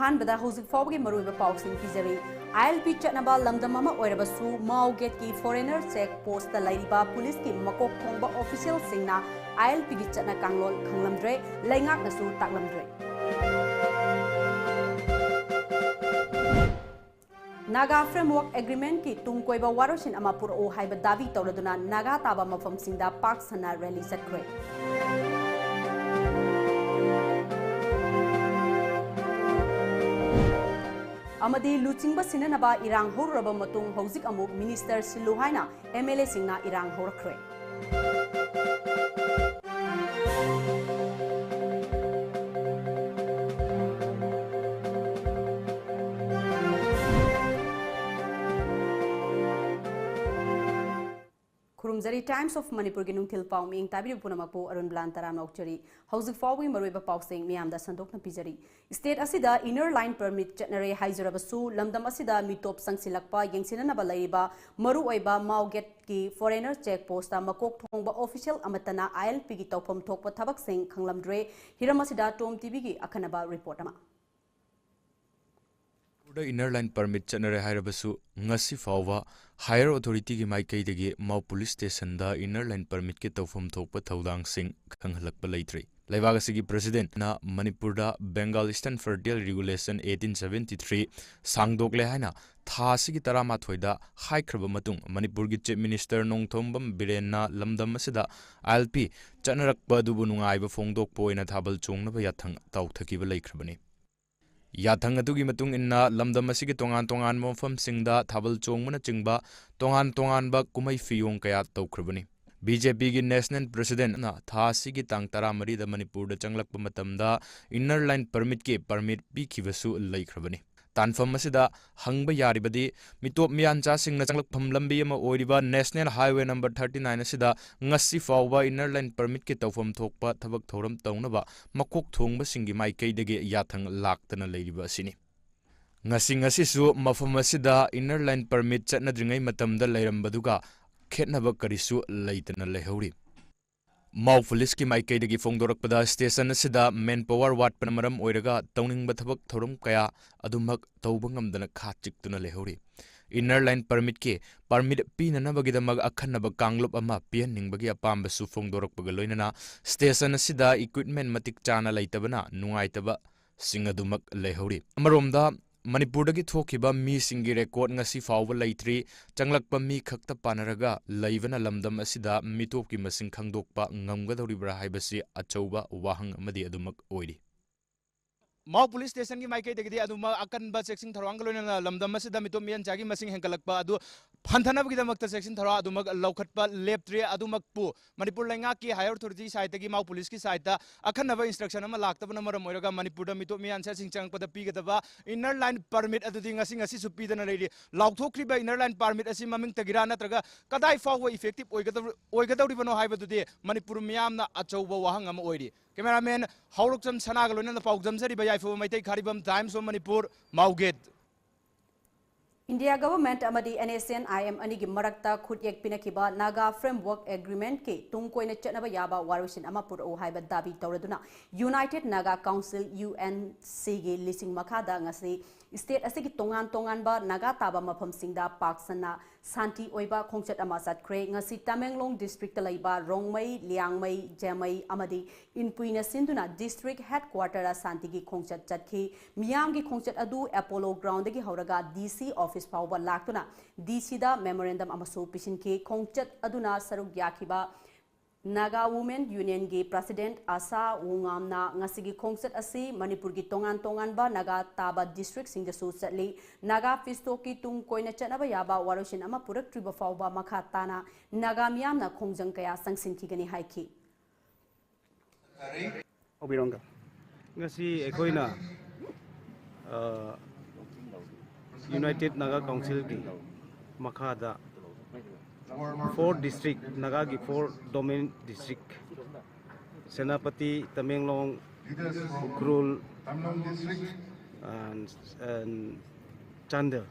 अहानबदा हौजिक फाउबगी मरुइबा पाउसिंग पिजरी ILP चटनबा लमदम अमा ओइरबसु Maui gate की foreigner check post दा लैरिबा पुलिस की मकोक थोंबा ऑफिशियल सिंगना ILP की चटना कांगलोल खंगलमद्रे लैंगाकनसु ताकलमद्रे नागा फ्रेमवर्क एग्रीमेंट की तुंग कोइबा वारोसिन अमा पुरओ हाइबा दाबी तौरदुना नागा ताबा मफमसिंगदा पाक सना रैली चटख्रे अमदी लुचिंगबा सिननबा इरांग होरबा मतुंग हौजिक अमुक मिनिस्टर सिलु हाइना MLA सिंगना इरांग होरख्रे खुरुमजरी टाइम्स ऑफ मणिपुर की नुंथिल पाउ मिंग ताबिरु पुनमपु अरुणबला तराम नौचरी हौजिक फाउबी मरुइबा पाउसिंग मियामदा संदोकना पिजरी स्टेट असिदा इनर लाइन परमिट चटनरे हाइजरबसु लमदम असिदा मिटोप संगसिलकपा यंगसिननबा लैरिबा मरु ओइबा माउगेट की फॉरेनर चेक पोस्ट मकोक थोंबा ऑफिशियल अमतना ILP की तौफम थोकपा थबकसिंग खंगलमद्रे हिरम असिदा TOMTV की अखनबा रिपोर्ट अमा इनर लाइन परमिट चनरे हायरबसु ngasi फाववा हायर अथॉरिटी की माइकैदगी माउ पुलिस स्टेशन दा इनर लाइन परमिट के तौफम थोकपा थौदांग सिंह खंगहलकपा लैथ्री लेबाग असिगी प्रेसिडेंट ना मणिपुर दा बेंगल ईस्टर्न फर्टियल रेगुलेशन 1873 सांगदोकले हाइना था असिगी 13 दा हाइख्रबा मतुंग मणिपुर की चीफ मिनिस्टर नोंगथोंबम बिरेनना लमदम असिदा ILP चनरकपा दुबु नुंगाइबा फोंगदोकपा ओइना थाबल चोंगनबा याथंग तौथकिबा लैख्रबनी याथंग अदुगी मतुंग इन्ना लमदम असिगी तोंगान तोंगान मफम सिंगदा थाबल चोंगमना चिंगबा तोंगान तोंगानबा कुमै फियोंग कया तौख्रबनी BJP की नेशनल प्रेसिडेंट ना था असिगी तांग 13 दा मणिपुर दा चंगलकपा मतमदा इनर लाइन परमिट के परमिट पीखिबसु लैख्रबनी तानफम असिदा हंगबा यारिबदी मिटोप मियानचा सिंगना चंगलकफम लंबी अमा ओइरिबा नेशनल हाईवे नंबर 39 असिदा ngasi फावबा इनर लाइन परमिट के तौफम थोकपा थबक थौरम तौनबा मकोक थोंगबा सिंगी माइकैदगे याथंग लाक्तना लैरिबा असिनी ngasi मफम असिदा इनर लाइन परमिट चटनद्रिंगै मतमदा लैरंबदुगा खेतनबा करिसु लैतना लैहौरी माउ पुलिस की माइकैदगी फोंदोरकपदा स्टेशन असिदा मेन पावर वाटपन मरम ओइरगा तौनिंगबा थबक थौरम कया अदुमक तौबंगमदना खाचिक्तुना लैहौरी इनर लाइन परमिट के परमिट पीननबगिदमग अखन्नबा कांगलुप अमा पियननिंगबगी अपाम्बसु फोंदोरकपगा लोइनना स्टेशन असिदा इक्विपमेंट मतिक चाना लैतबना नुंगाइतबा सिंगदुमक लैहौरी अमरोमदा मणिपुर की थोखिबा मी सिंगी रेकॉर्ड ngasi फावबा लैथ्री चंगलकपा मी खक्ता पानरगा लैबना लमदम असिदा मिटोप की मसिंग खंगदोकपा ngamgadoribra haibasi achauba wahang amadi adumak oiri Mao police station की माइकैदगी अदुमा अकनबा चेकिंग थरवांग लोइना लमदम असिदा मिटोप मियन जागी मसिंग हेंगलकपा अदु फंथनबगिदमक्ता चेकिंग थरवा अदुमक लौखटपा लेप्ट्री अदुमकपु मणिपुर लैंगा की हायर अथॉरिटी साइड की माउ पुलिस की साइड अखनबा इंस्ट्रक्शन अमा लाक्तबना मरम ओइरगा मणिपुर मिटोप मियन सेसिंग चंगपदा पीगदबा इनर लाइन परमिट अदुदि ngasi सुपीदना लेरी लाउथोख्रिबा इनर लाइन परमिट असि ममिंग तगिरा नत्रगा कदाई फाव इफेक्टिव ओइगदौरिबनो हाइबदुदि मणिपुर मियामना अचौबा वाहंग अमा ओइरी कैमरामैन हौरुकचम सनाग लोइना पाउजमजरी बयाइफो मैतै खारिबम Times of Manipur Mao Gate India government अमदी NSN IM अनि की मरक्ता खुद एक पिनखिबा नागा फ्रेमवर्क एग्रीमेंट के तुंग कोइना चटनबा याबा वारुसिन अमा पुरओ हाइबा दाबी तौरदुना यूनाइटेड नागा काउंसिल UNC गे लिसिंग मखादा ngasi स्टेट असिगी तोंगान तोंगानबा नागा ताबा मफम सिंगदा पाक्सना शांति ओइबा खोंगचट अमा सटख्रे ngasi तमेंगलोंग डिस्ट्रिक्ट लैबा रोंगमई लियांगमई जेमई अमदी इनपुइना सिंदुना डिस्ट्रिक्ट हेडक्वार्टर शांति की खोंगचट चटखी मियाम की खोंगचट अदु अपोलो ग्राउंड की हौरगा DC ऑफिस फाउबा लाक्तुना DC दा मेमोरेंडम अमसो पिसिनके खोंगचट अदुना सरुक याखिबा नागा वुमेन यूनियन के प्रेसिडेंट आशा वुंगामना ngasi खोंगचट असि मणिपुर की तोंगान तोंगानबा नागा ताबा डिस्ट्रिक्ट सिंगदसु चटली नागा फिस्टो की तुंग कोइना चटनबा याबा वारुसिन अमा पुरक्त्रिबा फाउबा मखा ताना नागा मियामना खोंगजंग कया संगसिनखिगनी हाइखि ओबिरोंगा ngasi एकोइना यूनाइटेड नागा काउंसिल की मखादा 4 डिस्ट्रिक्ट नागा की 4 डोमेन डिस्ट्रिक्ट सेनापति तमेंगलोंग उखरुल चांदर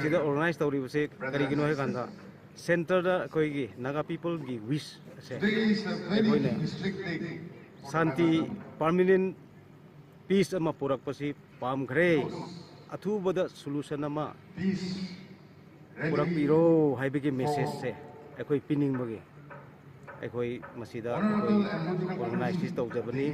सिदा ऑर्गेनाइज तौरी बसे करिगिनो है कांदा सेंटर दा कोई की नागा पीपल की विश से कोई ने शांति permanent peace ama purakpasi pamkhre athubada solution ama purakpiro haibagi message se akhoi pining bagi akhoi masida akhoi organize tawjabani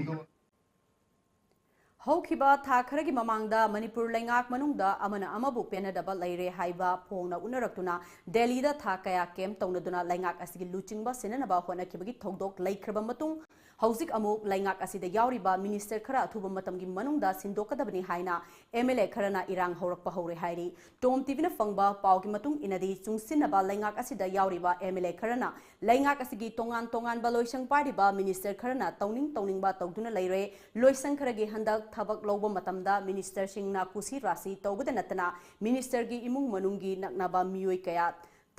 ꯍꯧꯈꯤꯕ ꯊꯥ ꯈꯔꯒꯤ ꯃꯃꯥꯡꯗ ꯃꯅꯤꯄꯨꯔ ꯂꯩꯉꯥꯛ ꯃꯅꯨꯡꯗ ꯑꯃꯅ ꯑꯃꯕꯨ ꯄꯦꯟꯅꯗꯕ ꯂꯩꯔꯦ ꯍꯥꯏꯕ ꯐꯣꯡꯅ ꯎꯅꯔꯛꯇꯨꯅ ꯗꯦꯜꯂꯤꯗ ꯊꯥ ꯀꯌꯥ ꯀꯦꯝ ꯇꯧꯅꯗꯨꯅ ꯂꯩꯉꯥꯛ ꯑꯁꯤꯒꯤ ꯂꯨꯆꯤꯡꯕ ꯁꯤꯟꯅꯅꯕ ꯍꯣꯠꯅꯈꯤꯕꯒꯤ ꯊꯧꯗꯣꯛ ꯂꯩꯈ꯭ꯔꯕ ꯃꯇꯨꯡ ꯍꯧꯖꯤꯛ ꯑꯃꯨꯛ ꯂꯩꯉꯥꯛ ꯑꯁꯤꯗ ꯌꯥꯎꯔꯤꯕ ꯃꯤꯅꯤꯁꯇꯔ ꯈꯔ ꯑꯊꯨꯕ ꯃꯇꯝꯒꯤ ꯃꯅꯨꯡꯗ ꯁꯤꯟꯗꯣꯛꯀꯗꯕꯅꯤ ꯍꯥꯏꯅ MLA ꯈꯔꯅ ꯏꯔꯥꯡ ꯍꯧꯔꯛꯄ ꯍꯧꯔꯦ ꯍꯥꯏꯔꯤ ꯇꯣꯝ ꯇꯤꯚꯤꯅ ꯐꯪꯕ ꯄꯥꯎꯒꯤ ꯃꯇꯨꯡ ꯏꯟꯅꯗꯤ ꯆꯨꯡꯁꯤꯟꯅꯕ ꯂꯩꯉꯥꯛ ꯑꯁꯤꯗ ꯌꯥꯎꯔꯤꯕ MLA ꯈꯔꯅ ꯂꯩꯉꯥꯛ ꯑꯁꯤꯒꯤ ꯇꯣꯉꯥꯟ ꯇꯣꯉꯥꯟꯕ ꯂꯣꯏꯁꯪ ꯄꯥꯏꯔꯤꯕ ꯃꯤꯅꯤꯁꯇꯔ ꯈꯔꯅ ꯇꯧꯅꯤꯡꯕ ꯇꯧꯗꯨꯅ ꯂꯩꯔꯦ ꯂꯣꯏꯁꯪ ꯈꯔꯒꯤ ꯍꯟꯗꯛ ꯊꯕꯛ ꯂꯧꯕ ꯃꯇꯝꯗ ꯃꯤꯅꯤꯁꯇꯔ ꯁꯤꯡꯅ ꯀꯨꯁꯤ ꯔꯥꯁꯤ ꯇꯧꯕꯗ ꯅꯠꯇꯅ ꯃꯤꯅꯤꯁꯇꯔꯒꯤ ꯏꯃꯨꯡ ꯃꯅꯨꯡꯒꯤ ꯅꯛꯅꯕ ꯃꯤꯑꯣꯏ ꯀꯌꯥ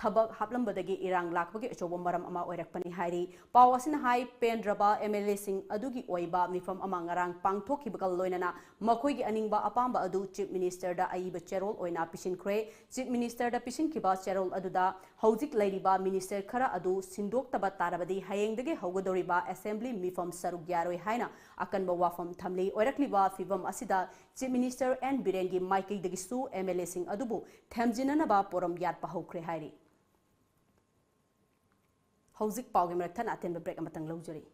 ꯊꯕꯛ ꯍꯥꯞꯂꯝꯕꯗꯒꯤ ꯏꯔꯥꯡ ꯂꯥꯛꯄꯒꯤ ꯑꯆꯧꯕ ꯃꯔꯝ ꯑꯃ ꯑꯣꯏꯔꯛꯄꯅꯤ ꯍꯥꯏꯔꯤ ꯄꯥꯎ ꯑꯁꯤꯅ ꯍꯥꯏ ꯄꯦꯟꯗ꯭ꯔꯕ MLA ꯁꯤꯡ ꯑꯗꯨꯒꯤ ꯑꯣꯏꯕ ꯃꯤꯐꯝ ꯑꯃ ꯉꯔꯥꯡ ꯄꯥꯡꯊꯣꯛꯈꯤꯕꯒ ꯂꯣꯏꯅꯅ ꯃꯈꯣꯏꯒꯤ ꯑꯅꯤꯡꯕ ꯑꯄꯥꯝꯕ ꯑꯗꯨ ꯆꯤꯞ ꯃꯤꯅꯤꯁꯇꯔꯗ ꯑꯏꯕ ꯆꯦꯔꯣꯜ ꯑꯣꯏꯅ ꯄꯤꯁꯤꯟꯈ꯭ꯔꯦ ꯆꯤꯞ ꯃꯤꯅꯤꯁꯇꯔꯗ ꯄꯤꯁꯤꯟꯈꯤꯕ ꯆꯦꯔꯣꯜ ꯑꯗꯨꯗ ꯍꯧꯖꯤꯛ ꯂꯩꯔꯤꯕ ꯃꯤꯅꯤꯁꯇꯔ ꯈꯔ ꯑꯗꯨ ꯁꯤꯟꯗꯣꯛꯇꯕ ꯇꯥꯔꯕꯗꯤ ꯍꯌꯦꯡꯗꯒꯤ ꯍꯧꯒꯗꯧꯔꯤꯕ ꯑꯦꯁꯦꯝꯕ꯭ꯂꯤ ꯃꯤꯐꯝ ꯁꯔꯨꯛ ꯌꯥꯔꯣꯏ ꯍꯥꯏꯅ ꯑꯀꯟꯕ ꯋꯥꯐꯝ ꯊꯝꯂꯤ ꯑꯣꯏꯔꯛꯂꯤꯕ ꯐꯤꯚꯝ ꯑꯁꯤꯗ ꯆꯤꯞ ꯃꯤꯅꯤꯁꯇꯔ N ꯕꯤꯔꯦꯟꯒꯤ ꯃꯥꯏꯀꯩꯗꯒꯤꯁꯨ MLA ꯁꯤꯡ ꯑꯗꯨꯕꯨ ꯊꯦꯝꯖꯤꯟꯅꯅꯕ ꯄꯣꯔꯝ ꯌꯥꯠꯄ ꯍꯧꯈ꯭ꯔꯦ ꯍꯥꯏꯔꯤ ꯍꯧꯖꯤꯛ ꯄꯥꯎꯒꯤ ꯃꯔꯛꯇ ꯑꯇꯦꯟꯕ ꯕ꯭ꯔꯦꯛ ꯑꯃꯇꯪ ꯂꯧꯖꯔꯤ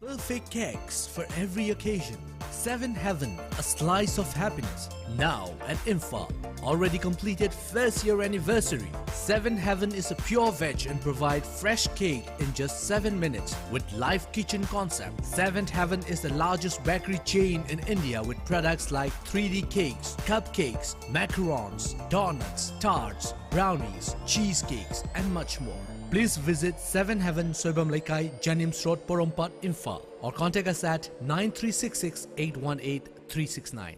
Perfect cakes for every occasion. 7 Heaven, a slice of happiness. Now at Imphal. Already completed first year anniversary. 7 Heaven is a pure veg and provide fresh cake in just 7 minutes with live kitchen concept. 7th Heaven is the largest bakery chain in India with products like 3D cakes, cupcakes, macarons, donuts, tarts, brownies, cheesecakes and much more. Please visit 7 Heaven Soibam Laikai, Janims Road, Porompat, Imphal or contact us at 9366 818 369.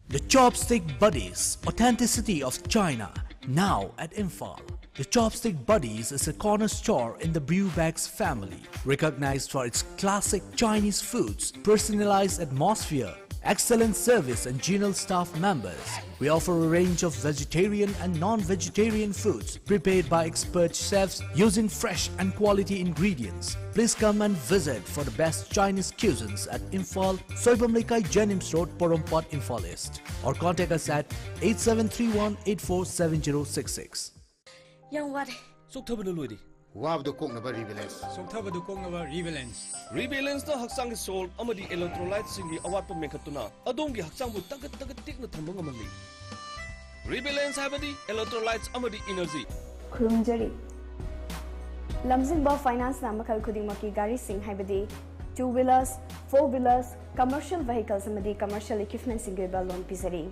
The Chopstick Buddies, authenticity of China, now at Imphal. The Chopstick Buddies is a corner store in the Brewbags family, recognized for its classic Chinese foods, personalized atmosphere, excellent service and genial staff members. We offer a range of vegetarian and non-vegetarian foods prepared by expert chefs using fresh and quality ingredients. Please come and visit for the best Chinese cuisines at Imphal, Soibam Laikai, Janims Road, Porompat, Imphal East or contact us at 8731847066. Young what? Soktabadu loidi. Wabdo koknaba rebalance. Soktabadu koknaba rebalance. Rebalance na haksangi salt amadi electrolytes singi awatpa mekhatuna adongi haksangbu tagat tikna thambang amali. Rebalance habadi electrolytes amadi energy. Khurumjari. Lamjingba finance na makal khudingmaki gari sing habadi 2-wheelers, 4-wheelers, commercial vehicles amadi commercial equipment singi ba loan pisari.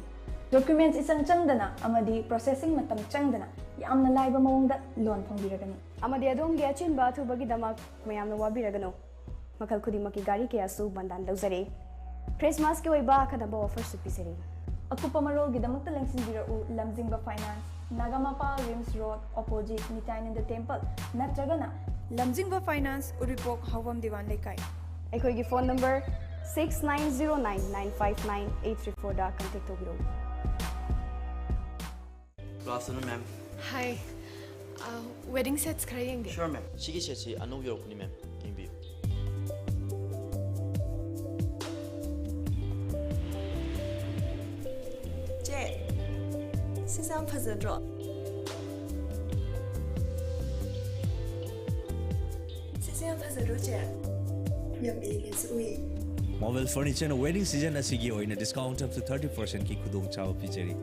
Documents isang changdana amadi processing matam changdana yamna laiba mawongda loan phongbiragani amadi adongi achinba athubagi damak mayamna wabiragano makal khudingmaki gari kaya su bandan lawjare Christmas ki oiba khadaba offer su pisari akupa marol gidamakta lengsinbirau Lamjingba Finance Nagamapa Rims Road opposite Nityananda Temple natragana Lamjingba Finance Uripok Havam Diwan Laikai Ekoi gi phone number 6909959834 da contact tobiro. Good afternoon, ma'am. Hi. Wedding sets khara yengge. Sure, ma'am. Sigi set si anu yorokuni, ma'am. Yengbi. Je. Sisam phazadro. Sisam phazadro je. Yam elegance ui. Mobile furniture na wedding season asigi oina discount up to 30% ki khudong chaw pijari.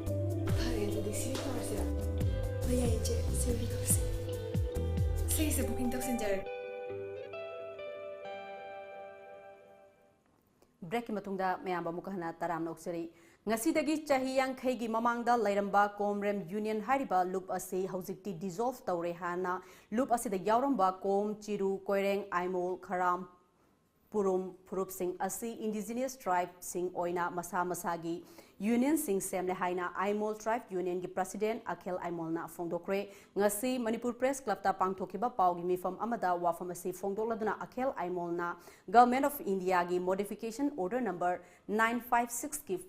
Break matungda mayamba mukahana taram noksari ngasidagi chahi yankhaigi mamangda lairamba Comrem Union hariba loop asi hojikti dissolve tawre hana loop asida yauramba kom chiru koireng aimol kharam purum purup sing asi indigenous tribe sing oina masa masagi union sing semle haina aimol tribe union gi president Akhel Aimolna fongdokre ngasi Manipur Press Club ta pangthokiba pawgi mifam amada wafam asi fongdokladuna Akhel Aimolna government of India gi modification order number 956 ki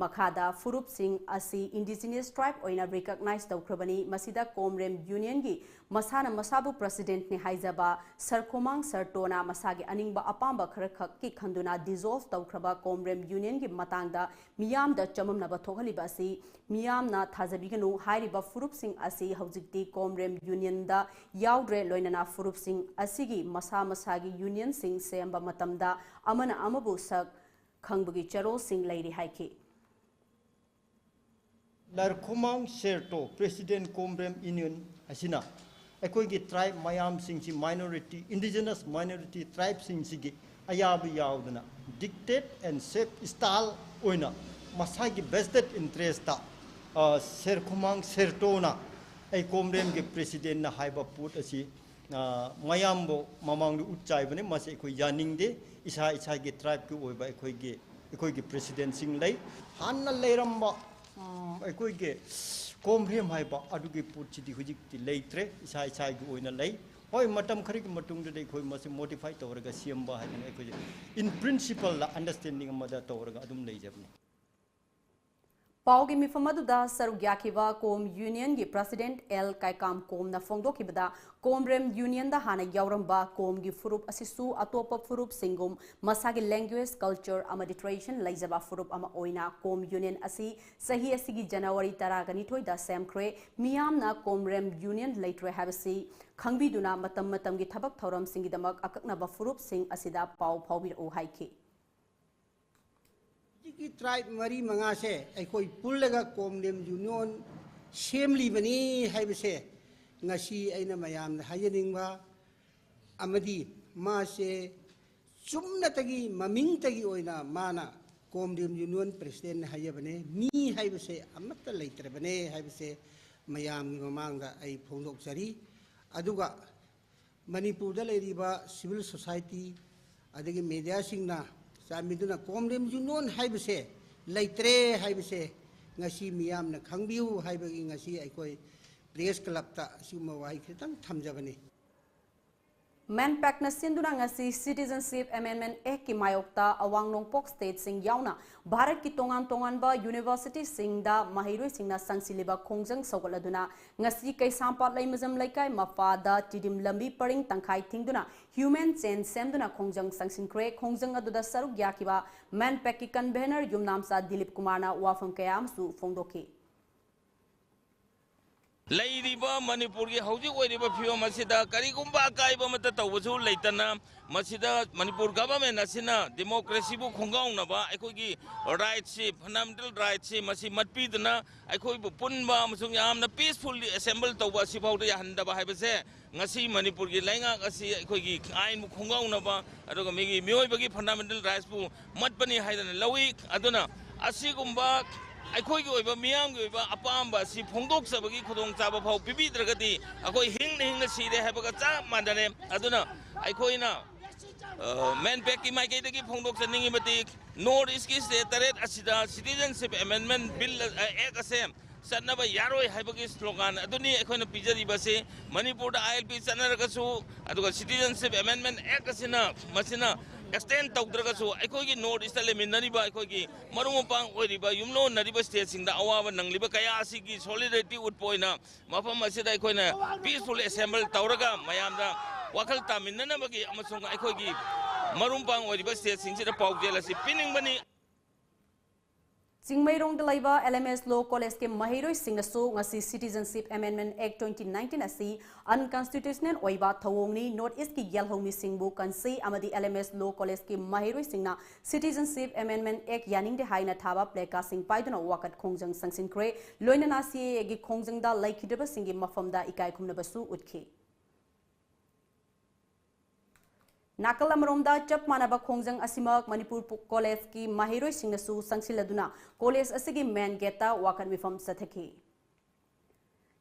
Makhada Furup Singh asi indigenous tribe oina recognize tawkrabani masida Komrem Union gi masana masabu president ni haizaba Sarkomang Sartona masagi aningba apamba kharakhak ki khanduna dissolve tawkraba Komrem Union gi matangda miyam da chamamna ba thokhaliba asi miyam na thazabiganu hairiba Furup Singh asi haujikti Komrem Union da yaudre loinana Furup Singh asigi masa masagi union sing semba matamda amana amabu sak khangbugi charo sing lairi haiki Larkomang Serto President Komrem Union asina akoigi tribe mayam singsi minority indigenous minority tribe singsi ayabu yaudana dictate and shape style oina masagi vested interest ta Serkomang Serto na ay Komrem ge president na haiba put asi mayambo mamang du uchai bane mase koi yaningde isa ge tribe ku oiba akoigi president sing lay hanna leiramba akoige Komrem haiba adugi putchidi hujikti leitre isa gi oina lei hoi matam khari gi matung de khoi mase modify tawraga siamba haina akoige in principle la understanding amada tawraga adum lei jabni Paugi mifamaduda sarugyakiba Kom Union gi President L Kaikam Kom na fongdokibada Komrem Union da hana yauramba Kom gi furup asisu atopa furup singum masagi language culture amadi tradition laizaba furup ama oina Kom Union asi sahi asigi January taragani thoida semkre miyam na Komrem Union laitre habasi khangbiduna matam gi thabak thoram singi damak akakna ba furup sing asida pau phawbir o haiki की tribe मरी मंगा से अखोई पुल्लगा कोमलेम union सेमली बनी हाइबसे ngasi aina mayam da hayaninga amadi ma se chumna tagi maming tagi oina mana komdim union president hayabane mi haibase amatta leitrabane haibase mayam gi mamang da ai phongdok chari aduga manipur da leiriba civil society adagi media singna samiduna komdim union haibase leitre haibase ngasi miyam na khangbiu haibagi ngasi aikoi Press Club ta suma wai khitang thamjabani Manpack na sinduna ngasi Citizenship Amendment Act ki mayokta awang nongpok state sing yauna Bharat ki tongan ba university sing da mahiroi singna sangsiliba khongjang sogaladuna ngasi kaisampat laimazam laikai mafada tidim lambi paring tangkhai thingduna human chain semduna khongjang sangsinkre khongjang aduda saruk yakiba Manpack ki convener yumnamsa Dilip Kumar na wafam kayam su fongdoki Ladiba Manipur ki hauji oiriba phio masida karigumba kaiba mata tawsu leitana masida Manipur government asina democracy bu khongaung na ba aikoi gi rights si fundamental rights si masi matpidna aikoi bu punba amasung yamna peacefully assemble tawba si phawda yahanda ba haibase ngasi Manipur gi lainga asi aikoi gi ain bu khongaung na ba adoga megi mioi bagi fundamental rights bu matpani haidana lawi aduna asigumba aikoi gi oiba miyam gi oiba apamba si phongdok sabagi khudong chaba phau pibidragadi akoi hingna sire habaga cha mandane aduna aikoi na Manpack ki mai kai dagi phongdok chaningi mati North East ki state taret asida Citizenship Amendment Bill Act asem sanaba yaroi haibagi slogan aduni aikoi na pijari base Manipur da ILP chanaragasu aduga Citizenship Amendment Act asina masina extend tawdragasu aikoi gi North East leminariba aikoi gi marumopang oiriba yumlo nariba state singda awaba nangliba kaya asigi solidarity utpoina mafam asida aikoi na peacefully assemble tawraga mayamda wakal taminna bagi amasung aikoi gi marumpang oiriba state singsida pawjel asi piningbani Jingmairong da laiba LMS Law College ke mahiroi singasu ngasi Citizenship Amendment Act 2019 asi unconstitutional oiba thawongni North East ki yalhomi singbu kansi amadi LMS Law College ki mahiroi singna Citizenship Amendment Act yaning de haina thaba pleka sing paiduna wakat khongjang sangsinkre loinana si gi khongjang da laikhidaba singi mafamda ikai khumna basu utkhi Nakal amaromda chap manaba khongjang asimak Manipur College ki mahiroi singnasu sangsiladuna college asigi main gate ta wakan mifam sathaki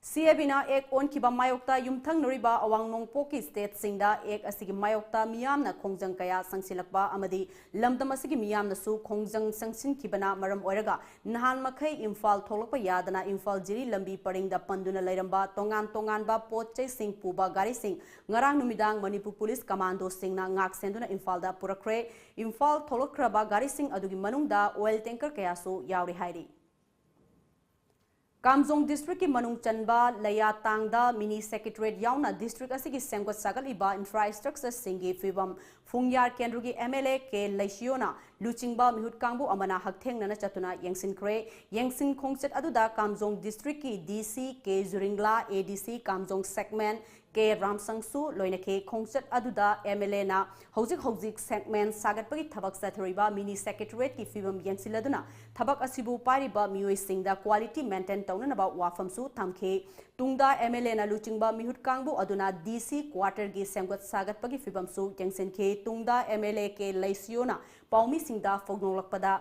CABina ek on kiba mayokta yumthang noriba awang nongpoki state singda ek asigi mayokta miyamna khongjang kaya sangsilakba amadi lamdam asigi miyamna su khongjang sangsin kibana maram oiraga nahan makhai imphal tholokpa yadana imphal jiri lambi paringda panduna lairamba tongan ba potchai sing puba gari sing ngarang numidang Manipur Police Commando singna ngak senduna imphal da purakre imphal tholokraba gari sing adugi manungda oil tanker kaya su yauri hairi Kamjong District ki Manung Chanba Laya Tangda Mini Secretariat Yauna District asigi Semgot Sagaliba Infrastructure Singi Fibam Fungyar Kendrugi MLA ke Laisiona Luchingba Mihut Kangbu Amana Haktheng Nana Chatuna Yengsin Kre Yengsin Khongset Aduda Kamjong District ki DC ke Zuringla ADC Kamjong Segment ke Ramsangsu Loinake Khongset Aduda MLA na Hojik Segment Sagatpagi Thabak Sathariba Mini Secretariat ki Fibam Yengsiladuna Thabak Asibu Pariba Mioi Singda Quality Maintain Taunanaba Wafamsu Tamke Tungda MLA na Luchingba Mihut Kangbu Aduna DC Quarter gi Semgot Sagatpagi Fibamsu Yengsin ke Tungda MLA ke Laisiona Paumi Singda Fognolakpada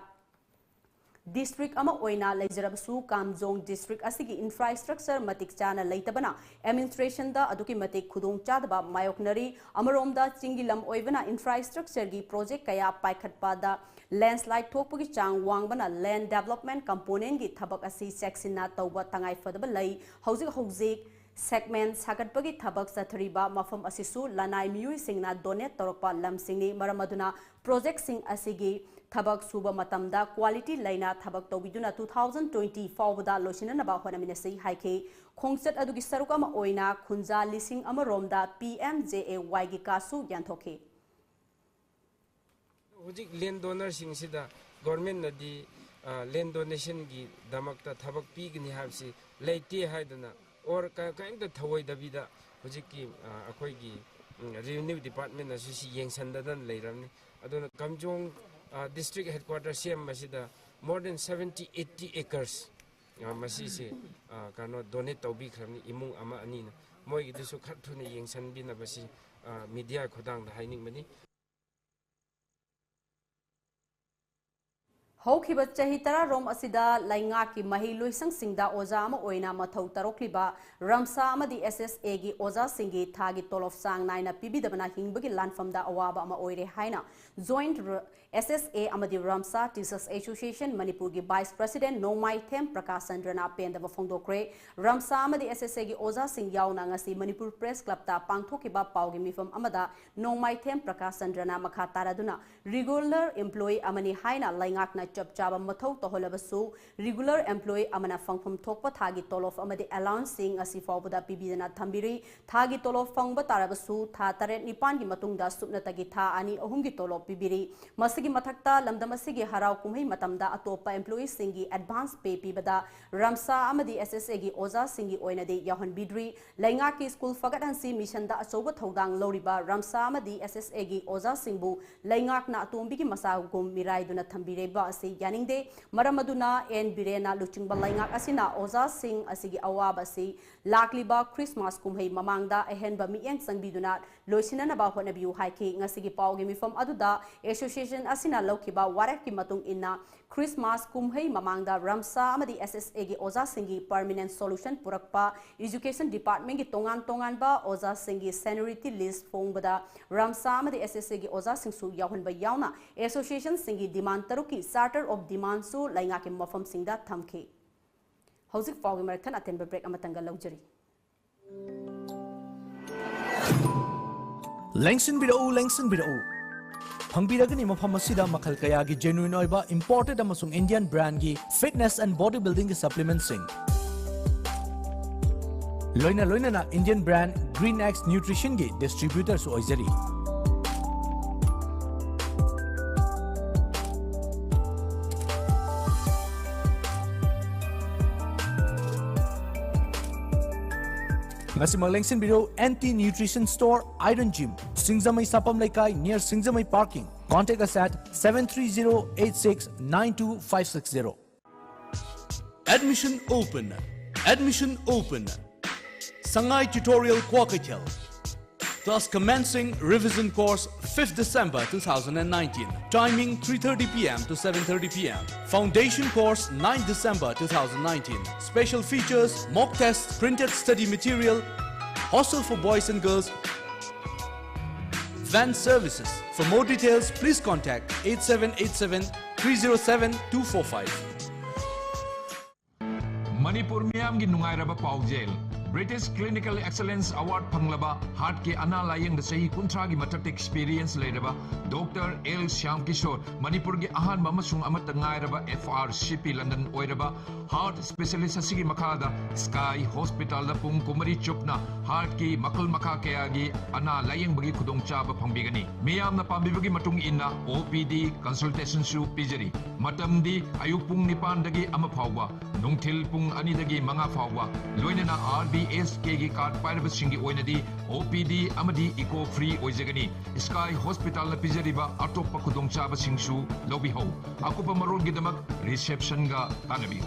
District ama oina lejarabasu Kamjong District asigi infrastructure matik chana leitabana administration da aduki matik khudong chadaba mayoknari amaromda chingilam oibana infrastructure gi project kaya paikhatpa da landslide thokpagi chang wangbana land development component gi thabak asi sectionna tawba tangai fadaba lai hojik segment sagatpagi thabak sathariba mafam asisu lanai miyui singna donate torokpa lamsingni maramaduna project sing asigi Thabak suba matamda quality laina thabak tobiduna 2020 fawda losinana ba honaminasi haike khongset adugi saruka ma oina khunja lising amaromda PMJAY gi kasu yanthoke hojik land donor singsida government nadi land donation gi damakta thabak pigni habsi leite haidana or kaingda thawai dabida hojik ki akoi gi revenue department asisi yengsandadan leiramni aduna Kamjong district headquarters CM masida more than 70-80 acres masisi kano donate tawbi khrani imung ama anina moi gi disu khathuni yengsan bina basi media khodang da haining mani Hokhiba chahi tara rom asida lainga ki mahi loisang singda oza ama oina mathau tarokliba ramsa amadi SSA gi oza singi thagi tolof sang naina pibidabana hingbagi lanfamda awaba ama oire haina joint SSA amadi Ramsa Teachers Association Manipur gi Vice President Nomai Them Prakashandrana pendaba phongdokre Ramsa amadi SSA gi oza sing yauna ngasi Manipur Press Club ta pangthokiba paugi mifam amada Nomai Them Prakashandrana makha taraduna regular employee amani haina laingakna chapchaba mathau toholabasu regular employee amana fangpham thokpa thagi tolof amadi allowance sing asi fawbada pibidana thambiri thagi tolof fangba tarabasu tha taret nipan gi matungda supna tagi tha ani ahum gi tolof pibiri masigi mathakta lamdam asigi harau kumhei matamda atopa employees singi advance pay pibada Ramsa amadi SSA gi oza singi oinade yahan bidri lainga ki school fagathansi mission da achoba thodang loriba Ramsa amadi SSA gi oza singbu laingak na atombi gi masa gum mirai duna thambireba asi yaningde maramaduna en birena luchingba laingak asina oza sing asigi awaba si lakliba Christmas kumhei mamangda ehenba mieng sangbiduna loisinana ba honabiu haiki ngasigi paugi mifam aduda association asina laukiba warak ki matung inna Christmas kumhei mamangda Ramsa amadi SSA gi oza singi permanent solution purakpa education department gi tongan ba oza singi seniority list fongbada Ramsa amadi SSA gi oza singsu yahunba yauna association singi demand taruki charter of demand su lainga ki mafam singda thamke hojik fawgi marathan atenba break amatanga laujari Lengsin bidau Hangbiragani mafam asida makhal kaya gi genuine oiba imported amasung Indian brand gi fitness and bodybuilding gi supplements sing loina na Indian brand Green X Nutrition gi distributors oizari Ngasima Lengsin Biro Anti-Nutrition Store Iron Gym Singzamai Sapam Laikai near Singzamai Parking. Contact us at 730-86-92560. Admission open. Sangai Tutorial Kwakatel. Thus commencing revision course 5th December 2019. Timing 3:30 p.m. to 7:30 p.m. Foundation course 9th December 2019. Special features, mock tests, printed study material, hostel for boys and girls, van services. For more details, please contact 8787 307 245. Manipur Miyam gi nungairaba paujel. British Clinical Excellence Award panglaba heart ke ana layeng da sahi kuntra gi matak experience leiraba Dr. L. Shyam Kishore Manipur gi ahan mamasung amata ngairaba FRCP London oiraba heart specialist asigi makada Sky Hospital da pung kumari chupna heart ki makal maka kaya gi ana layeng bagi khudong chaba phangbigani miyam na pambibagi matung inna OPD consultation su pijari matam di ayuk pung nipan dagi ama phawba nungthil pung ani dagi manga phawba loinana RBSK gi card pairaba singi oinadi OPD amadi eco free oijagani Sky Hospital na pijariba atoppa khudong chaba singsu lobi ho akupa marol gi damak reception ga tanabi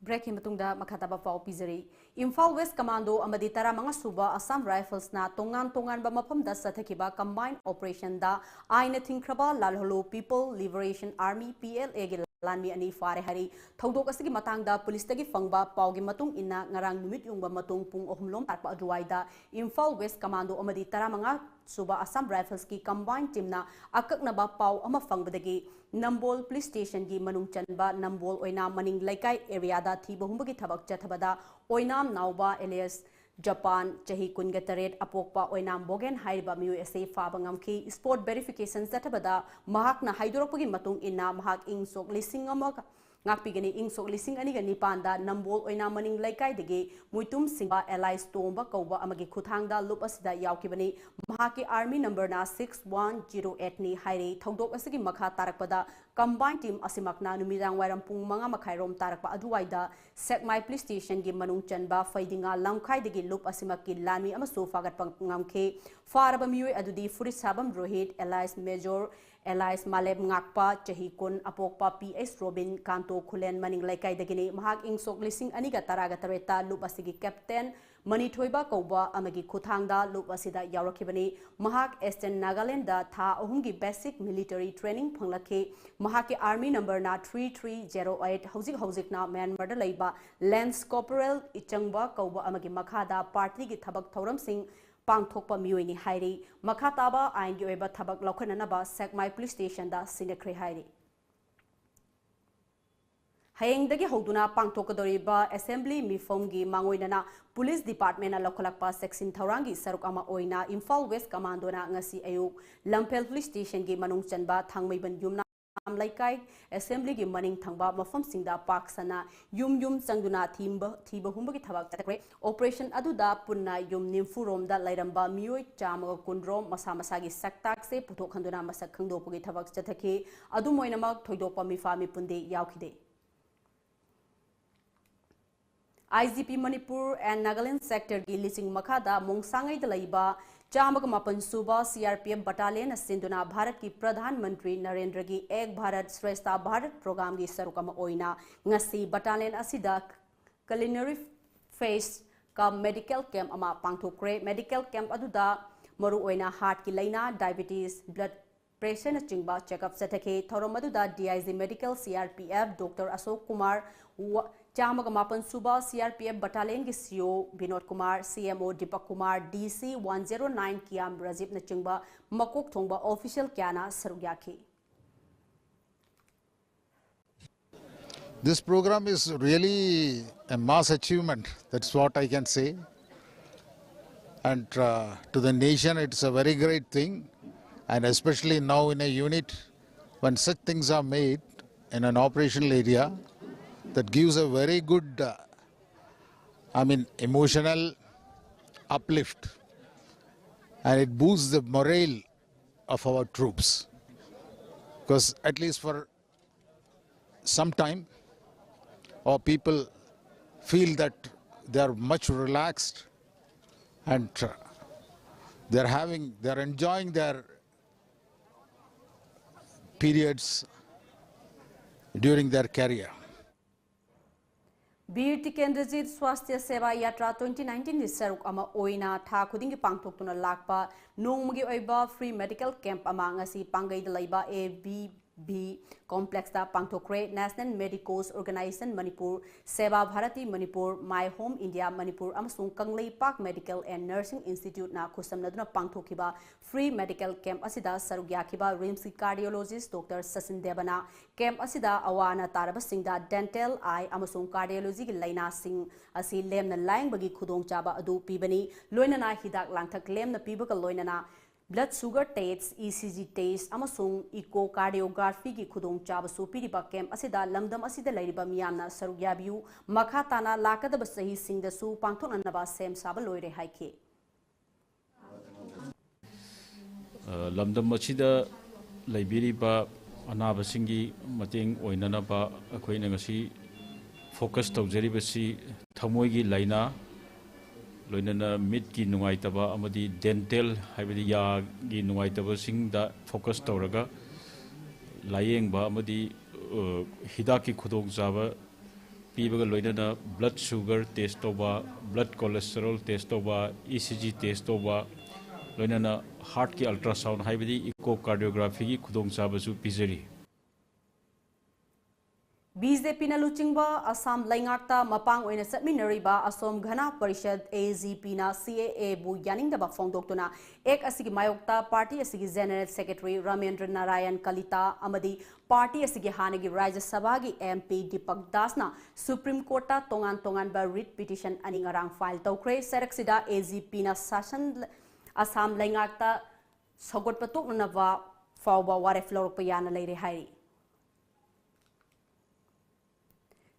Breaking matungda makataba pau pizari Imphal West Commando amadi tara mga suba Assam Rifles na tongan ba mapamda sa thakiba combined operation da aina thingkraba lalholo People Liberation Army PLA gi lanmi ani fare hari thodok asigi matangda police tagi fangba paugi matung inna ngarang numit yungba matung pung ohumlom tarpa aduwaida Imphal West Commando amadi tara mga suba Assam Rifles ki combined team na akakna ba pau ama fangbadagi Nambol Police Station gi manung chanba Nambol oina maning laikai area da thiba humbagi thabak chathabada oinam nauba alias Japan chahi kungatare apokpa oinam bogen haiba USA faba ngamki sport verification chathabada mahak na haidoropagi matung inna mahak ing sok lising amaka ngakpigani ing sok lising ani ga nipanda Nambol oina maning laikai dege muitum singba allies tomba kauba amagi khuthangda lup asida yaukibani mahaki army number na 6108 ni haire thodok asigi makha tarakpada combined team asimakna numirang wairam pung manga makhairom tarakpa aduwaida Sekmai Police Station gi manung chanba faidinga lamkhai degi lup asimaki lami amaso fagat ngamkhe faraba miwe adudi furit sabam rohit allies major Elias Maleb ngakpa chahikun apokpa PS Robin Kanto Khulen maning laikai dagini mahak ing sok lising aniga taraga tareta lup asigi captain Mani Thoiba kauba amagi khuthangda lup asida yaurakibani mahak Eastern Nagaland da tha ahumgi basic military training phanglakhe mahaki army number na 3308 hojik na Myanmar da leiba Lance Corporal Ichangba kauba amagi makhada party gi thabak thoram sing pangthokpa miyoini hairi makhataba aingi oiba thabak lokhananaba Sekmai Police Station da sinakre hairi hayengdagi hoduna pangthokadoriba assembly mifomgi mangoinana police department na lokhalakpa section thaurangi saruk ama oina Imphal West Commando na ngasi ayuk Lampel Police Station gi manung chanba thangmeiban yumna laikai assembly gi maning thangba mafam singda paksana yum changduna thiba humbagi thabak takre operation aduda punna yum nimfurom da lairamba miyoi chamaga kundrom masa masagi saktak se puthok khanduna masak khangdopugi thabak chathake adu moinamak thoidopa mifami punde yaukhide IGP Manipur and Nagaland sector gi lising makada mongsangai da laiba Chamag Mapan Suba CRPF Battalion Sinduna Bharat ki Pradhan Mantri Narendra gi Ek Bharat Shrestha Bharat program gi sarukama oina ngasi battalion asida culinary phase ka medical camp ama pangthokre medical camp aduda maru oina heart ki laina diabetes blood pressure na chingba checkup sathake thorom aduda DIG medical CRPF Dr Ashok Kumar Chamag Mapan Suba CRPF Battalion ki CEO Binod Kumar CMO Deepak Kumar DC 109 Kiam Rajib Nachingba Makok Thongba official Kyana Sarugyaki. This program is really a mass achievement, that's what I can say. And to the nation it's a very great thing, and especially now in a unit when such things are made in an operational area, that gives a very good, emotional uplift, and it boosts the morale of our troops. Because at least for some time, our people feel that they are much relaxed and they are enjoying their periods during their career. वीर टिकेंद्रजीत स्वास्थ्य सेवा यात्रा 2019 सरुक अमा ओइना था खुदिंग पांगथोक्तुना लाकपा नोंगमगी ओइबा फ्री मेडिकल कैंप अमा ngasi पांगैदा लैबा ABB कॉम्प्लेक्स दा पांगथोक्रे national medicos organisation Manipur Seva Bharati Manipur my home India Manipur अमसुंग Kangleipak medical and nursing institute ना खुसमनदुना पांगथोखिबा फ्री मेडिकल कैंप असिदा सरुक याखिबा रिम्स की कार्डियोलॉजिस्ट डॉक्टर सचिन देवना कैंप असिदा अवाना तारबसिंगदा डेंटल आई अमसुंग कार्डियोलॉजी की लाइना सिंग असि लेमना लाइंगबगी खुदोंचाबा अदु पीबनी लोइनना हिदाक लांथक लेमना पीबगा लोइनना blood sugar test ECG test अमसुंग इकोकार्डियोग्राफी की खुदोंचाबसु पीरिबा कैंप असिदा लमदम असिदा लैरिबा मियामना सरुक याबियु मखा ताना लाकदब सही सिंगदसु पांथोननबा सेम साबा लोइरे हाइखे लमदम असिदा लैबिरिबा अनाबसिंगी मतेंग ओइननबा अखोइना ngasi फोकस तौजरिबसी थमोइगी लाइना लोइनना मिट की नुंगाइतबा अमदी डेंटल हाइबदी या की नुंगाइतबा सिंगदा फोकस तौरगा लायेंगबा अमदी हिदा की खुदोंग जाबा पीबगा लोइनना ब्लड शुगर टेस्ट तौबा ब्लड कोलेस्टेरोल टेस्ट तौबा ECG टेस्ट तौबा लोइनना हार्ट की अल्ट्रासाउंड हाइबदी इकोकार्डियोग्राफी की खुदोंग जाबसु पिजरी BJP na luchingba Assam laingakta mapang oina satminariba Assam Ghana Parishad AGP na CAA bu yaningdaba phongdoktuna ek asigi mayokta party asigi general secretary Ramendra Narayan Kalita amadi party asigi hanagi Rajya Sabha gi MP Deepak Das na Supreme Court ta tongan ba writ petition ani ngarang file tawkre saraksida AGP na session Assam laingakta sogot patok na wa fawba waref lorok yana leire hairi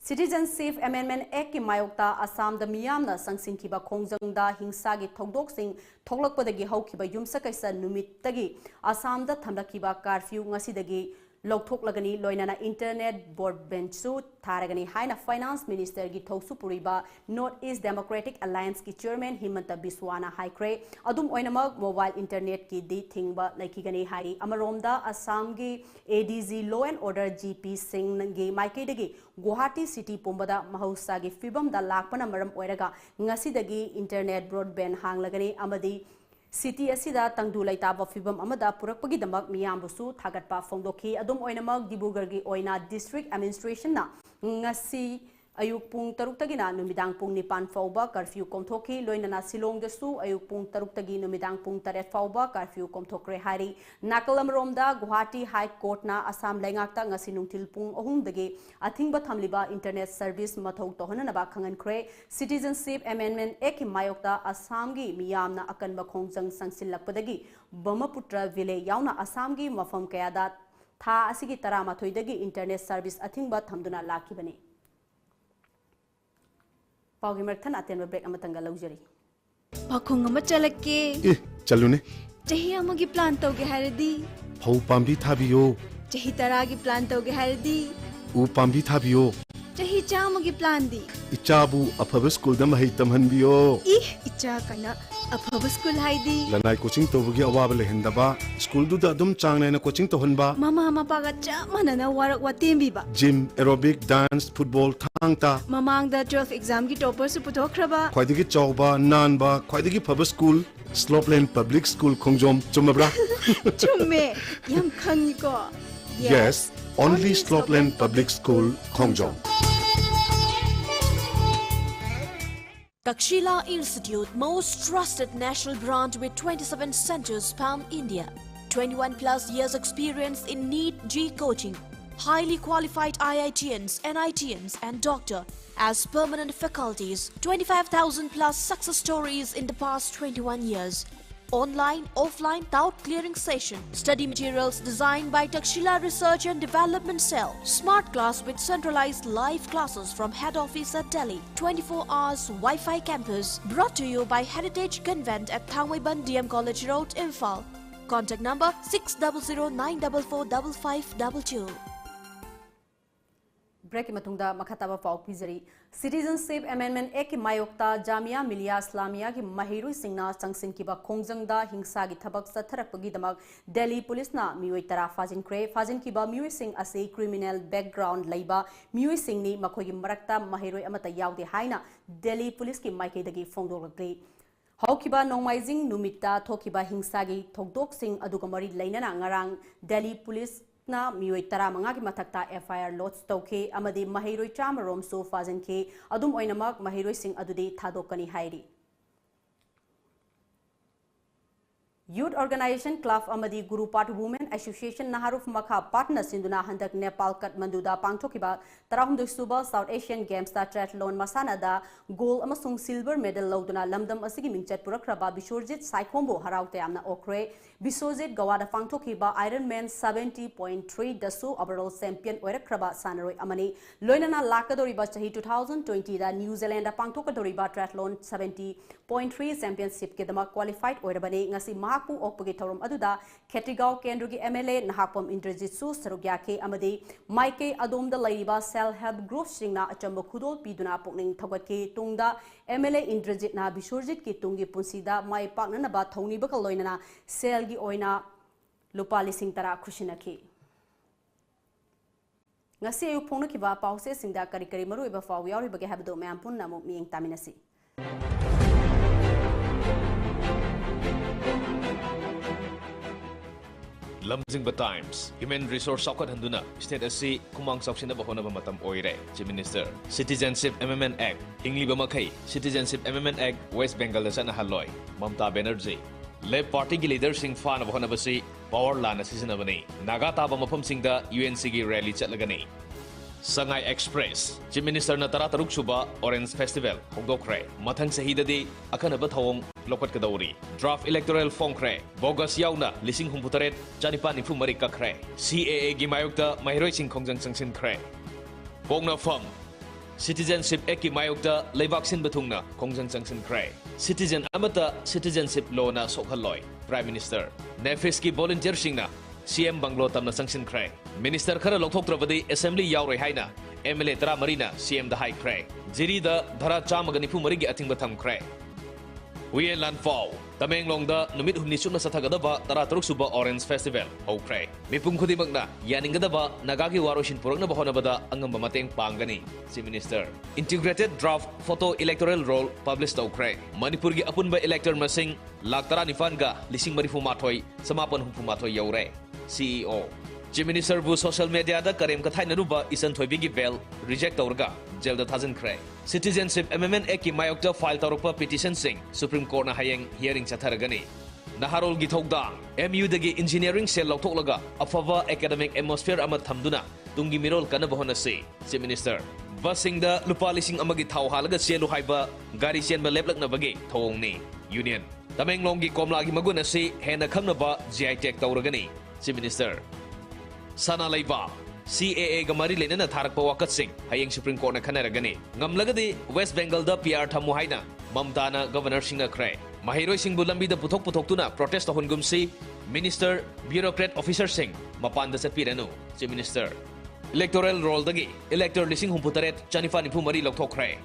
Citizenship Amendment Act ki mayokta Assam da miyamna sangsinkiba khongjangda hingsa gi thogdoksing thoglakpadagi haukiba yumsakaisa numittagi Assam da thamlakiba curfew ngasidagi लौथोक्लगनी लोइनाना internet broadband सु थारगनी हाइना finance minister की थौसु पुरीबा north east democratic alliance की chairman Himanta बिस्वाना हाइक्रे अदुम ओइनमक मोबाइल इंटरनेट की दी थिंगबा लैखिगनी हाई अमरोमदा असम की ADG law and order GP Singh गी माइकेदगी गुवाहाटी सिटी पुंबदा महौसा की फिबम दा लाकपना मरम ओइरगा ngasiदगी इंटरनेट ब्रॉडबैंड हांगलगनी अमदी City asida tangdu laitaba fibam amada purakpagi damak miyambusu thagatpa phongdokhi adum oinamag Dibrugarh gi oina district administration na ngasi ayuk pung taruk tagina numidang pung nipan fauba curfew komthokhi loinana Silong dasu ayuk pung taruk tagi numidang pung taret fauba curfew komthokre hari nakalam romda Guwahati High Court na Assam laingakta ngasi nungthil pung ahum dagi athingba thamliba internet service mathau tohana ba khangan kre Citizenship Amendment Act mayokta Assam gi miyamna akanba khongjang sangsilakpadagi Brahmaputra village yauna Assam gi mafam kayada tha asigi taramathoi dagi internet service athingba thamduna lakibani Paugi merthan aten break amatanga luxury. Pakhung ama chalake. Chalune. Chahi amagi plan tawge haradi. Phau pambi thabiyo. Chahi taragi plan tawge haradi. U pambi thabiyo. Chahi chamagi plan di. Ichabu afaba school da mahai tamhanbiyo. Icha kana afaba school haidi. Lanai coaching tawgi awaba lehendaba school du da dum changne na coaching tohanba. Mama paga chamana na warak watembi ba. Gym, aerobic, dance, football thangta. Mamang da 12th exam ki topper su putokraba. Khwaidagi chawba nanba khwaidagi phaba school Slopeland Public School Khongjom chumabra. Chumme yam khangi ko. Yes, only Slopeland Public School Khongjom. Takshila Institute, most trusted national brand with 27 centers span India. 21 plus years experience in NEET G coaching. Highly qualified IITians, NITians and doctor as permanent faculties. 25,000 plus success stories in the past 21 years. Online, offline, doubt clearing session. Study materials designed by Takshila Research and Development Cell. Smart class with centralized live classes from head office at Delhi. 24 hours Wi-Fi campus. Brought to you by Heritage Convent at Thangwaiban DM College Road, Imphal. Contact number 600-944-5522. Break matungda makataba pau pizari Citizenship Amendment Act Mayokta Jamia Millia Islamia ki Mahirui Singna Changsin kiba Khongjangda Hingsa gi thabak satharakpagi damak Delhi Police na mioi tara fajin kiba mioi sing ase criminal background leiba mioi sing ni makhoi gi marakta Mahirui amata yaude haina Delhi Police ki maike dagi fongdolakle Haukiba Nongmaijing Numita Thokiba Hingsa gi thokdok sing aduga mari leinana ngarang Delhi Police na mioi tara manga ki mathakta FIR lodge tauke amadi mahiroi chamarom so fazin ke adum oinamak mahiroi sing adudi thadokani hairi Youth Organization Club Amadi Guru Party Women Association Naharuf Makha Partner Sinduna Handak Nepal Kathmanduda Pangthokiba Tarahumdu Suba South Asian Games ta Triathlon Masanada Gold amasung silver medal lauduna lamdam asigi mingchat purakraba Bisorjit Saikhombo haraute amna okre Bisorjit Gawada Pangthokiba Ironman 70.3 dasu overall champion oirakraba sanaroi amani loinana lakadoriba chahi 2020 da New Zealand da pangthokadoriba triathlon 70.3 championship ke dama qualified oirabani ngasi Mahapu Okpagi Thorum Aduda, Ketigao Kendrugi MLA Nahapom Indrajitsu Sarugyake Amadi, Maike Adom the Laiba Self Help Group Singna Achamba Kudo Piduna Pokning Tawake Tungda, MLA Indrajit na Bisurjit ki Tungi Punsida, Mai Paknanaba Tony Bakaloinana, Selgi Oina Lupali Singtara Kushinaki. Ngasi ayu pongna kiba pause singda kari kari maru iba faw yaw ibage habdo mampun namu miing taminasi. Lamjingba Times, Human Resource Sokat Handuna, State AC, Kumang Soksina Bahona Matam Oire, Chief Minister, Citizenship Amendment Act, Ingliba Makai, Citizenship Amendment Act, West Bengal Sana Haloy, Mamta Banerjee, Lab Party leader Sing Fan of Honabasi, Power Lana Seasonabani, Nagata Bamapum Singda, UNCG Rally Chatlagani. Sangai Express, Chief Minister Natarataruk Suba, Orange Festival, Hongdokre, Matang Sahidadi, Akanabat Hong, Lokat Kadori, Draft Electoral Fongkre, Bogus Yauna, Lising Humputaret, Janipan Ifumarika Kre, CAA Gimayukta, Mahiroi Sing Kongjang Sangsin Kre, Bongna Fong, Citizenship Eki Mayukta, Levaksin Batungna, Kongjang Sangsin Kre, Citizen Amata, Citizenship Lona Sokhaloi, Prime Minister, Nefiski Volunteer Singna, CM Banglo Tamna Sangsin Kre, Minister Kara Lokok Travadi, Assembly Yaure Haina, MLA Tara Marina, CM the High Kre, Jiri the Dhara Chamaganipu Marigi Ating Batam Kre. We land fall. Tamenglong da numit humnisuna Satagadaba, Taratruk Suba Orange Festival, Okre. Mipung Kudibagna, Yaningadaba, Nagaki Waroshin Purana Bahonabada, Angamamateng Pangani, Chief Minister. Integrated Draft Photo Electoral Roll published Okre. Manipurgi Apunba Elector Masing, Laktara Nifanga, Lising Marifumatoi, Samapan Humpumatoi Yaure, CEO. Chief Minister bu social media da Karem Kathay Naruba Isan Thoibigi Bell, reject Orga, Jelda Thazan Kre. Citizenship Amendment Eki Mayokta file Tarupa petition sing, Supreme Court na hayeng hearing Chataragani. Naharol Gitogda, MU dagi engineering cell Lautolaga, Afava academic atmosphere Amat Hamduna, Tungi Mirol Kanabahona say, Chief Minister. Busing the Lupalising Amagi Tau Halaga Selu Haiba, Gari Sian Baleplak Nabagi, Tongni, Union. Tameng Longi Komlagi Maguna say, Hena Kamnaba, GI Tech Tauragani, Chief Minister. Sana Laiba, CAA Gamari Lenana Tarak Pawakat Singh, Hayeng Supreme Court na Kanaragani, Ngamlagadi, West Bengal da PR Tamuhaina, Mamtana, Governor Singh Kre, Mahiroi Singh Bulambi da Putok Putoktuna, protest of Hungumsi, Minister, Bureaucrat Officer Singh, Mapanda sa Pirano, Chief Minister. Electoral Roll Dagi, Elector Lising Humputaret, Chanifani Pumari Loktokre.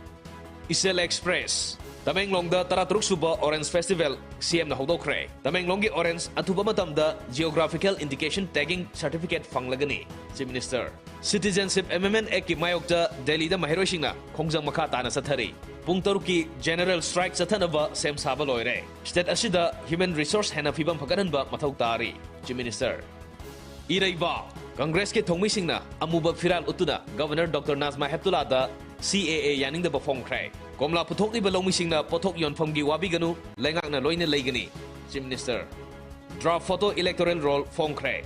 Isel Express. Tamenglong da Taratruk Suba Orange Festival, CM na Hodokre. Tamenglongi Orange atuba matam da Geographical Indication Tagging Certificate Fanglagani, Chief Minister. Citizenship Amendment Eki Mayokta Delhi da Mahiroi Singna, Kongjang Makata na Sathari. Pungtaruki General Strike Satanaba Sem Sabaloire. State Asida Human Resource Hena Fibam Pagaranba Matautari, Chief Minister. Iraiba, Congress ke Thongmi Singna, Amuba Firal Utuna, Governor Dr. Nazma Heptula da CAA Yaning da Bafong Kray. Komla Putok ni Balong Singna Potok Yon Famgi Wabiganu, Lengak na Loine Legani, Chief Minister. Draft Photo Electoral Roll Fong Kray.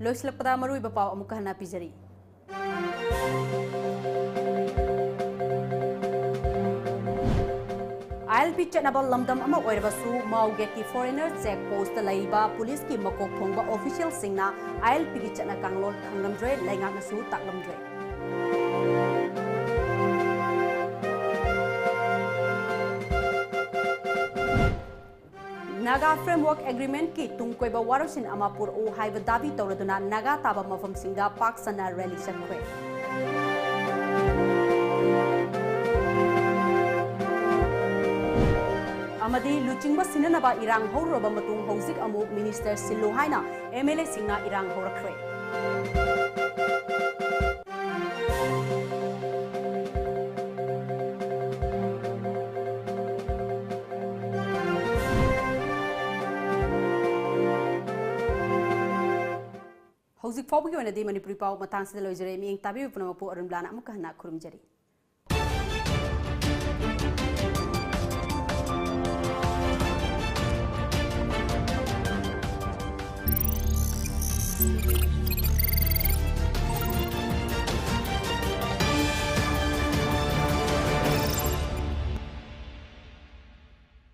Lois Lapada Maru Ibapaw Amukahana Pizari. I'll be Chanabal Lamdam Ama Oirabasu, Maugeti Foreigner Check Post the Laiba, Police Ki Makok Pongba Official Singna, I'll be Chana Kanglol Kangamdre, Langanasu Taklamdre. Naga Framework Agreement ki tungkoiba warusin amapur o haiba dabi tawraduna Naga taba mafam singda Pak Sana Rally Sakwe. Amadi luchingba sinanaba irang horoba matung houzik amu Minister Silu haina MLA singna irang horakre. Houzik fawbagi oina di Manipuri pau matang sida loijare mi ing tabi punamapu ARUNBALA amuk hana kurumjari.